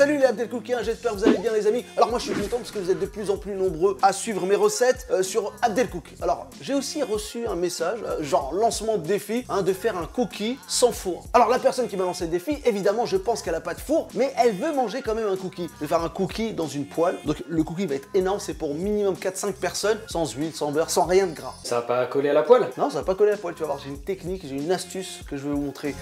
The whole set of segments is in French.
Salut les Abdel Cookies, j'espère que vous allez bien les amis. Alors moi je suis content parce que vous êtes de plus en plus nombreux à suivre mes recettes sur Abdel Cookies. Alors j'ai aussi reçu un message, genre lancement de défi, de faire un cookie sans four. Alors la personne qui m'a lancé le défi, évidemment je pense qu'elle a pas de four, mais elle veut manger quand même un cookie. Je vais faire un cookie dans une poêle, donc le cookie va être énorme, c'est pour minimum 4-5 personnes, sans huile, sans beurre, sans rien de gras. Ça va pas coller à la poêle? Non, ça va pas coller à la poêle, tu vas voir, j'ai une technique, j'ai une astuce que je vais vous montrer.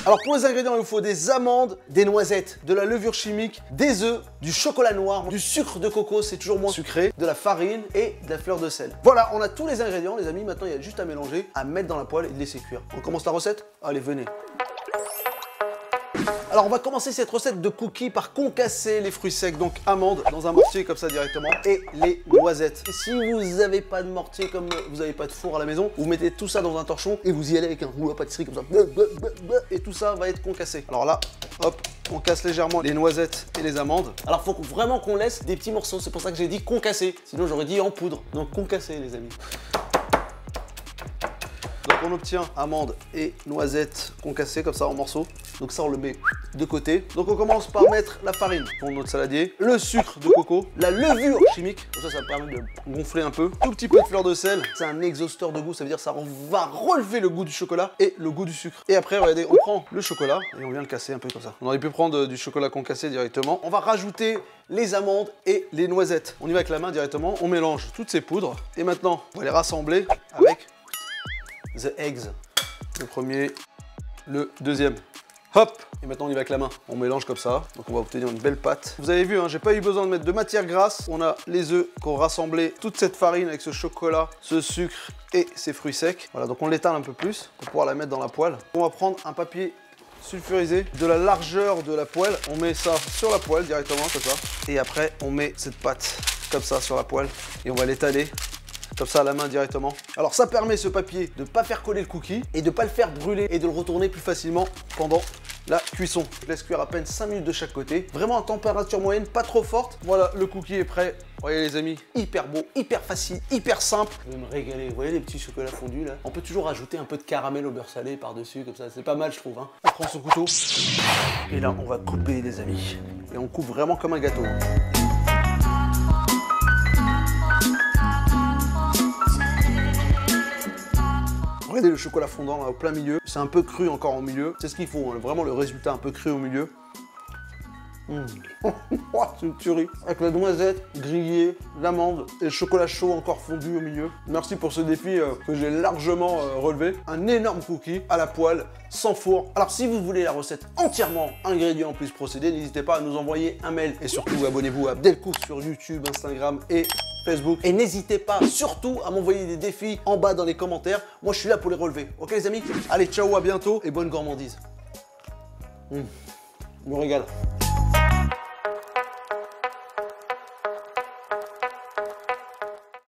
Alors pour les ingrédients, il vous faut des amandes, des noisettes, de la levure chimique, des œufs, du chocolat noir, du sucre de coco, c'est toujours moins sucré, de la farine et de la fleur de sel. Voilà, on a tous les ingrédients les amis, maintenant il y a juste à mélanger, à mettre dans la poêle et de laisser cuire. On commence la recette? Allez, venez. Alors on va commencer cette recette de cookies par concasser les fruits secs, donc amandes dans un mortier comme ça directement, et les noisettes. Et si vous n'avez pas de mortier, comme vous n'avez pas de four à la maison, vous mettez tout ça dans un torchon et vous y allez avec un rouleau à pâtisserie comme ça, et tout ça va être concassé. Alors là, hop, on casse légèrement les noisettes et les amandes. Alors faut vraiment qu'on laisse des petits morceaux, c'est pour ça que j'ai dit concasser, sinon j'aurais dit en poudre. Donc concasser les amis. Donc on obtient amandes et noisettes concassées comme ça en morceaux. Donc ça on le met de côté. Donc on commence par mettre la farine pour notre saladier, le sucre de coco, la levure chimique, ça permet de gonfler un peu, tout petit peu de fleur de sel, c'est un exhausteur de goût, ça veut dire que ça va relever le goût du chocolat et le goût du sucre. Et après regardez, on prend le chocolat et on vient le casser un peu comme ça. On aurait pu prendre du chocolat concassé directement. On va rajouter les amandes et les noisettes. On y va avec la main directement, on mélange toutes ces poudres et maintenant on va les rassembler avec the eggs, le premier, le deuxième. Hop! Et maintenant on y va avec la main. On mélange comme ça, donc on va obtenir une belle pâte. Vous avez vu, j'ai pas eu besoin de mettre de matière grasse. On a les œufs qui ont rassemblé toute cette farine avec ce chocolat, ce sucre et ces fruits secs. Voilà, donc on l'étale un peu plus pour pouvoir la mettre dans la poêle. On va prendre un papier sulfurisé de la largeur de la poêle. On met ça sur la poêle directement, comme ça. Et après, on met cette pâte comme ça sur la poêle et on va l'étaler comme ça à la main directement. Alors ça permet ce papier de ne pas faire coller le cookie et de ne pas le faire brûler et de le retourner plus facilement pendant la cuisson. Je laisse cuire à peine 5 minutes de chaque côté. Vraiment à température moyenne, pas trop forte. Voilà, le cookie est prêt. Voyez les amis, hyper beau, hyper facile, hyper simple. Je vais me régaler. Vous voyez les petits chocolats fondus là? On peut toujours ajouter un peu de caramel au beurre salé par-dessus, comme ça. C'est pas mal je trouve. On prend son couteau. Et là, on va couper les amis. Et on coupe vraiment comme un gâteau. Regardez le chocolat fondant là au plein milieu, c'est un peu cru encore au milieu, c'est ce qu'il faut, vraiment le résultat un peu cru au milieu. C'est une tuerie. Avec la noisette grillée, l'amande et le chocolat chaud encore fondu au milieu. Merci pour ce défi que j'ai largement relevé. Un énorme cookie à la poêle, sans four. Alors si vous voulez la recette entièrement ingrédients plus procédé, n'hésitez pas à nous envoyer un mail. Et surtout abonnez-vous à Abdel Cookies sur YouTube, Instagram et Facebook. Et n'hésitez pas surtout à m'envoyer des défis en bas dans les commentaires. Moi je suis là pour les relever. Ok les amis? Allez, ciao, à bientôt et bonne gourmandise. Je me régale.